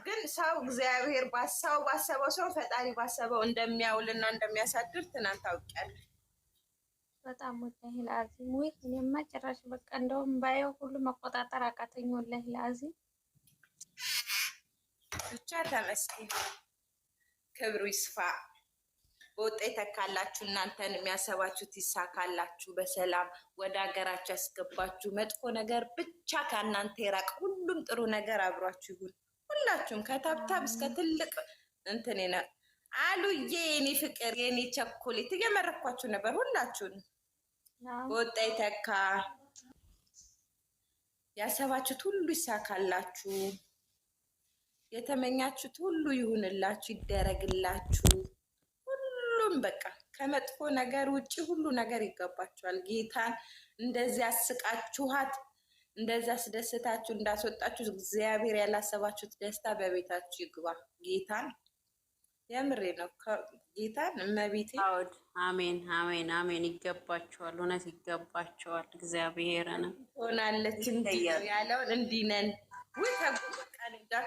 ግን ሰው እግዚአብሔር ባሰበው ሰው ፈጣሪ ባሰበው እንደሚያውልና እንደሚያሳድር ትናንት አውቄያለሁ። በጣም ወላሂ ለአዚም ወይ እኔማ ጭራሽ በቃ እንደውም ባየው ሁሉ መቆጣጠር አቃተኝ። ወላሂ ለአዚም ብቻ ተመስገን፣ ክብሩ ይስፋ። በወጣ ይተካላችሁ። እናንተን የሚያሰባችሁት ይሳካላችሁ። በሰላም ወደ ሀገራችሁ ያስገባችሁ። መጥፎ ነገር ብቻ ከእናንተ ይራቅ። ሁሉም ጥሩ ነገር አብሯችሁ ይሁን። ሁላችሁም ከታብታብ እስከ ትልቅ እንትን አሉዬ፣ የኔ ፍቅር፣ የኔ ቸኮሌት እየመረኳችሁ ነበር ሁላችሁን። በወጣ ይተካ። ያሰባችሁት ሁሉ ይሳካላችሁ። የተመኛችሁት ሁሉ ይሁንላችሁ፣ ይደረግላችሁ። ሁሉም በቃ ከመጥፎ ነገር ውጭ ሁሉ ነገር ይገባችኋል። ጌታን እንደዚህ አስቃችኋት፣ እንደዚህ አስደስታችሁ እንዳስወጣችሁ እግዚአብሔር ያላሰባችሁት ደስታ በቤታችሁ ይግባ። ጌታን የምሬ ነው። ጌታን እመቤቴ። አሜን አሜን አሜን። ይገባችኋል፣ እውነት ይገባችኋል። እግዚአብሔርን ሆናለች እንዲህ ያለውን እንዲህ ነን ወይ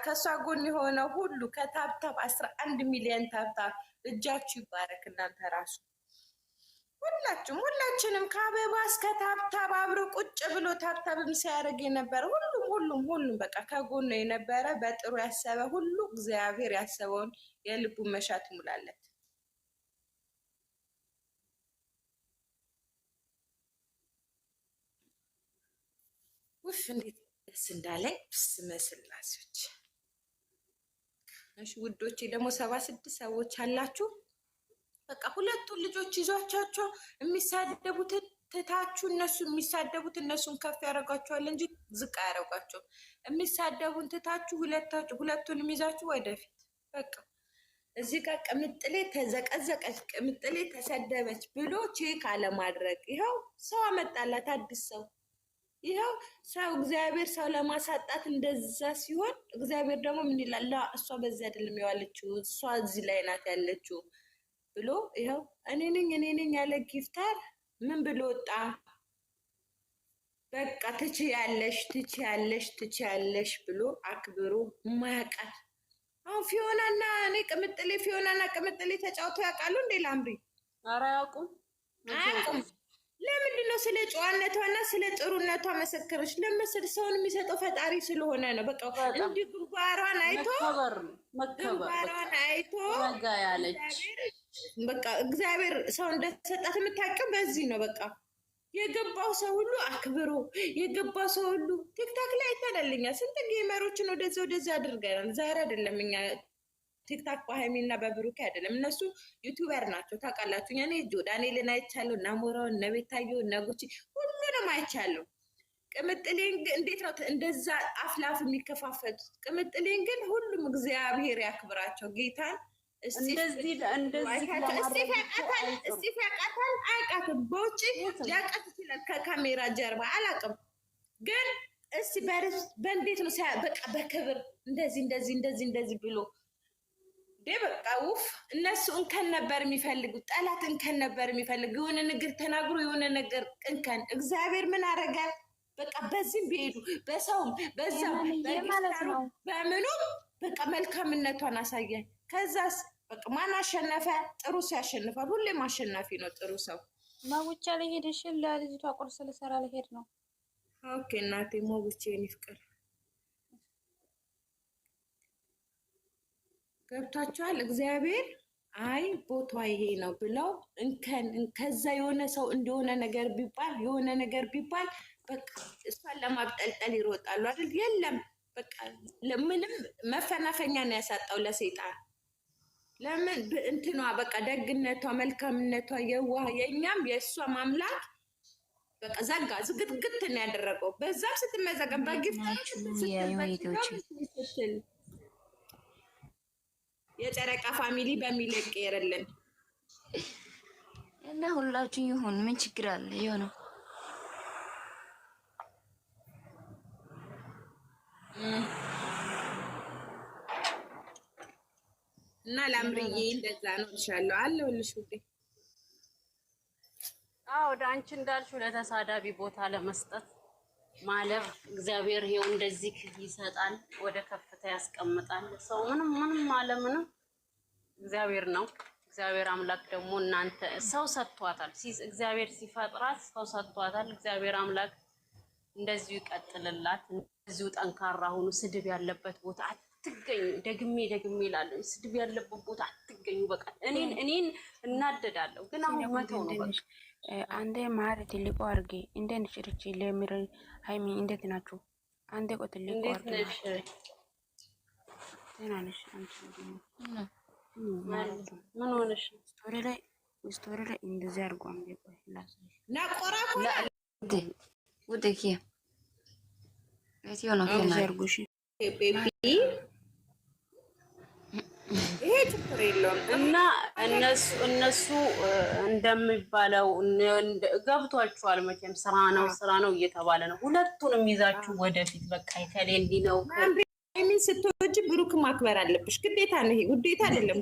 ከእሷ ጎን የሆነው ሁሉ ከታብታብ 11 ሚሊዮን ታብታብ እጃችሁ ይባረክ። እናንተ ራሱ ሁላችንም ከአበባ እስከ ታብታብ አብሮ ቁጭ ብሎ ታብታብም ሲያደርግ የነበረ ሁሉም በቃ ከጎኑ የነበረ በጥሩ ያሰበ ሁሉ እግዚአብሔር ያሰበውን የልቡን መሻት ይሙላለት። ውፍ እንዴት ደስ እንዳለኝ ስመስላሶች። እሺ ውዶቼ፣ ደግሞ 76 ሰዎች አላችሁ። በቃ ሁለቱን ልጆች ይዟቻቸው የሚሳደቡትን ትታችሁ እነሱ የሚሳደቡት እነሱን ከፍ ያደርጓቸዋል እንጂ ዝቅ አያደርጓቸውም። የሚሳደቡን ትታችሁ ሁለቱንም ይዛችሁ ወደፊት። በቃ እዚህ ጋር ቅምጥሌ ተዘቀዘቀች፣ ቅምጥሌ ተሰደበች ብሎ ቼክ አለማድረግ። ይኸው ሰው አመጣላት አዲስ ሰው። ይኸው ሰው እግዚአብሔር ሰው ለማሳጣት እንደዛ ሲሆን እግዚአብሔር ደግሞ ምን ይላል? እሷ በዚህ አይደለም የዋለችው እሷ እዚህ ላይ ናት ያለችው ብሎ ይኸው እኔ ነኝ ያለ ጊፍታር ምን ብሎ ወጣ? በቃ ትችያለሽ ብሎ አክብሮ ማያውቃት። አሁን ፊዮናና እኔ ፊዮናና ቅምጥሌ ተጫውተው ያውቃሉ እንዴ? ላምሪ ኧረ አያውቁም። ለምንድን ነው ስለ ጨዋነቷና ስለ ጥሩነቷ መሰከረች? ለምስል ሰውን የሚሰጠው ፈጣሪ ስለሆነ ነው። በቃ እንዲህ ግንባሯን አይቶ ያለች በቃ እግዚአብሔር ሰው እንደሰጣት የምታውቂው በዚህ ነው። በቃ የገባው ሰው ሁሉ አክብሮ የገባው ሰው ሁሉ ቲክታክ ላይ አይተናልኛ ስንት ጌመሮችን ወደዚህ አድርገናል። ዛሬ አይደለም እኛ ቲክታክ በሀይሚና በብሩኬ አይደለም፣ እነሱ ዩቲዩበር ናቸው ታውቃላችሁ። እኔ ዳንኤልን አይቻለሁ፣ እነ ሞራውን፣ እነ ቤታዮ፣ እነ ጉቺ ሁሉንም አይቻለሁ። ቅምጥሌን እንዴት ነው እንደዛ አፍላፍ የሚከፋፈቱት? ቅምጥሌን ግን ሁሉም እግዚአብሔር ያክብራቸው ጌታን። እስቲፍ ያቃታል አያውቃትም። በውጭ ሊያውቃት ይችላል፣ ከካሜራ ጀርባ አላውቅም። ግን እስቲ በእንዴት ነው በቃ በክብር እንደዚህ ብሎ በቃ ውፍ። እነሱ እንከን ነበር የሚፈልጉት፣ ጠላት እንከን ነበር የሚፈልግ። የሆነ ነገር ተናግሮ የሆነ ነገር እንከን። እግዚአብሔር ምን አደረገ? በቃ በዚህም ቢሄዱ በሰውም በዛም በምኑ በቃ መልካምነቷን አሳያኝ። ከዛስ በቃ ማን አሸነፈ? ጥሩ ሰው ያሸንፋል። ሁሌም አሸናፊ ነው ጥሩ ሰው። ማውቻ ላይ ሄደሽን ለልጅቷ ቁርስ ልሰራ ልሄድ ነው። ኦኬ እናቴ ሞጉቼ የኔ ፍቅር ገብታችኋል። እግዚአብሔር አይ ቦቷ ይሄ ነው ብለው እንከን ከዛ የሆነ ሰው እንደሆነ ነገር ቢባል በቃ እሷን ለማብጠልጠል ይሮጣሉ አይደል? የለም በቃ ምንም መፈናፈኛ ነው ያሳጣው ለሰይጣን። ለምን እንትኗ በቃ ደግነቷ፣ መልካምነቷ፣ የዋህ የኛም የእሷ ማምላክ በቃ ዘጋ ዝግትግት ነው ያደረገው። በዛም ስትመዘገብ በግፍት ስትል የጨረቃ ፋሚሊ በሚል ይቀየርልን እና ሁላችሁ ይሁን። ምን ችግር አለ? ይሁን እና ላምርዬ እንደዛ ነው እልሻለሁ። አለሁልሽ ውዴ። ወደ አንቺ እንዳልሽው ለተሳዳቢ ቦታ ለመስጠት ማለፍ እግዚአብሔር ይሄው እንደዚህ ይሰጣል፣ ወደ ከፍታ ያስቀምጣል። ሰው ምንም አለ ምንም እግዚአብሔር ነው። እግዚአብሔር አምላክ ደግሞ እናንተ ሰው ሰጥቷታል። እግዚአብሔር ሲፈጥራት ሰው ሰጥቷታል። እግዚአብሔር አምላክ እንደዚሁ ይቀጥልላት። እንደዚሁ ጠንካራ ሁኑ። ስድብ ያለበት ቦታ አትገኙ። ደግሜ እላለሁ፣ ስድብ ያለበት ቦታ አትገኙ። በቃ እኔን እናደዳለሁ፣ ግን አሁን መተው ነው በቃ። አንዴ ማር ትልቁ አርጌ እንዴት ሽርች ለሚረ ሃይሚ እንዴት ናችሁ? አንዴ ቆ ትልቁ አርጌ ተናነሽ አንቺ ምን ሆነሽ? ስቶሪ ላይ እንደዚህ አርጎ አንዴ ቆይ ላሳይሽ ናቆራቆራ ውደኪ ለቲዮ ነው አርጎሽ ቤቢ ይሄ ችግር የለውም። እና እነሱ እንደሚባለው ገብቷችኋል መቼም ስራ ነው እየተባለ ነው። ሁለቱንም ይዛችሁ ወደፊት በቃ ከሌ እንዲህ ነው። ምን ስትወጂ ብሩክ ማክበር አለብሽ። ግዴታ ነው። ይሄ ውዴታ አይደለም።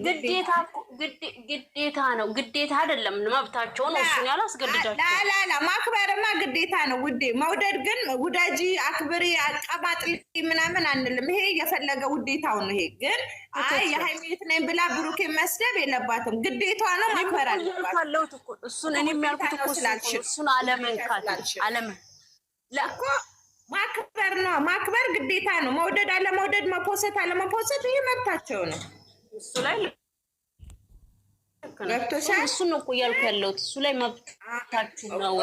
ግዴታ ነው። ግዴታ አይደለም፣ መብታቸው ነው። እሱን ያላስገድዳችሁ ላላ ማክበርማ ግዴታ ነው። ውዴ መውደድ ግን ውዳጂ አክብሪ አቀባጥሊ ምናምን አንልም። ይሄ የፈለገ ውዴታው ነው። ይሄ ግን አይ የሃይሚት ነኝ ብላ ብሩክ መስደብ የለባትም። ግዴታዋ ነው። ማክበር አለባት። እሱን እኔ የሚያልኩት እኮ እሱን አለመንካት ለኮ ማክበር ነው። ማክበር ግዴታ ነው። መውደድ አለመውደድ፣ መፖሰት አለመፖሰት ይሄ መብታቸው ነው። እሱ ላይ ገብቶሻል። እሱ ነው እኮ እያልኩ ያለሁት። እሱ ላይ መብታችሁ ነው።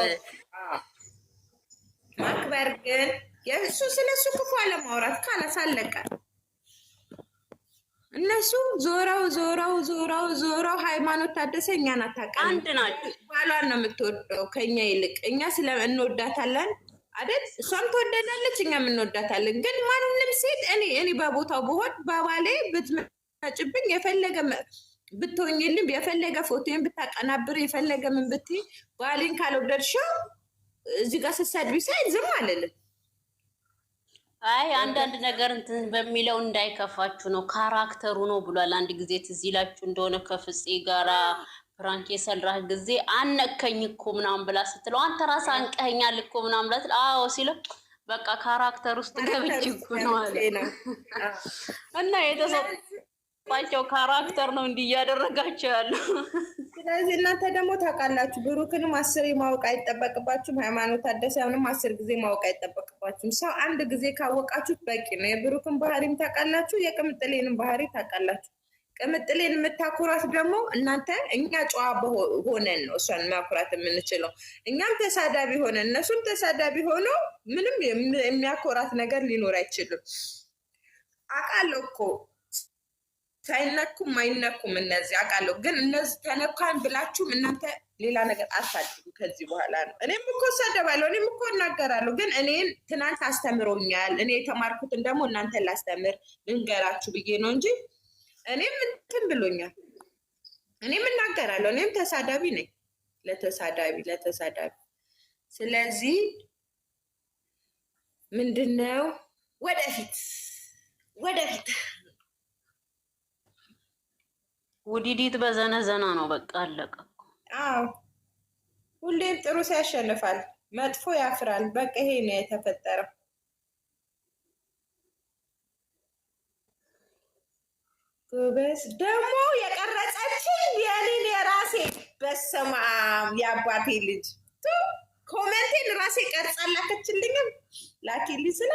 ማክበር ግን የእሱ ስለሱ ክፉ አለማውራት ካላሳለቀ እነሱ ዞረው ሃይማኖት ታደሰ እኛን አታውቅም። አንድ ናቸው። ባሏን ነው የምትወደው ከኛ ይልቅ። እኛ እንወዳታለን አይደል? እሷም ትወደዳለች፣ እኛም እንወዳታለን። ግን ማንንም ሴት እኔ በቦታው ብሆን በባሌ ብትመጭብኝ የፈለገ ብትሆኝልኝ የፈለገ ፎቶን ብታቀናብር የፈለገ ምን ብትይ ባሌን ካልወደድሽው እዚህ ጋር ስትሰድቢ ሳይ ዝም አልልም። አይ አንዳንድ ነገር እንትን በሚለው እንዳይከፋችሁ ነው። ካራክተሩ ነው ብሏል። አንድ ጊዜ ትዝ ይላችሁ እንደሆነ ከፍፄ ጋራ ፍራንክ የሰራህ ጊዜ አነከኝ እኮ ምናምን ብላ ስትለው አንተ ራስህ አንቀኸኛል እኮ ምናምን ብላ አዎ ሲለው በቃ ካራክተር ውስጥ ገብቼ እኮ ነው አለ። እና የተሰጣቸው ካራክተር ነው እንዲህ እያደረጋቸው ያለው። ስለዚህ እናንተ ደግሞ ታውቃላችሁ፣ ብሩክንም 10 ማወቅ አይጠበቅባችሁም። ሃይማኖት ታደሰንም 10 ጊዜ ማወቅ አይጠበቅባችሁም። ሰው አንድ ጊዜ ካወቃችሁት በቂ ነው። የብሩክን ባህሪም ታውቃላችሁ፣ የቅምጥሌንም ባህሪ ታውቃላችሁ። ቅምጥሌን የምታኩራት ደግሞ እናንተ እኛ ጨዋ ሆነን ነው እሷን ማኩራት የምንችለው። እኛም ተሳዳቢ ሆነን እነሱም ተሳዳቢ ሆኖ ምንም የሚያኮራት ነገር ሊኖር አይችልም። አውቃለሁ እኮ ሳይነኩም አይነኩም እነዚህ አውቃለሁ። ግን እነዚህ ተነካን ብላችሁም እናንተ ሌላ ነገር አታድርጉ ከዚህ በኋላ ነው። እኔም እኮ እሳደባለሁ፣ እኔም እኮ እናገራለሁ። ግን እኔን ትናንት አስተምሮኛል። እኔ የተማርኩትን ደግሞ እናንተን ላስተምር ልንገራችሁ ብዬ ነው እንጂ እኔም እንትን ብሎኛል። እኔም እናገራለሁ። እኔም ተሳዳቢ ነኝ፣ ለተሳዳቢ። ስለዚህ ምንድነው ወደፊት ውዲዲት በዘነዘና ነው በቃ አለቀ። አዎ ሁሌም ጥሩ ሲያሸንፋል፣ መጥፎ ያፍራል። በቃ ይሄ ነው የተፈጠረው። ጎበዝ ደግሞ የቀረጸችን የኔን የራሴ በስመ አብ የአባቴ ልጅ ኮሜንቴን ራሴ ቀርጻ ላከችልኝም ላኪልኝ ስለ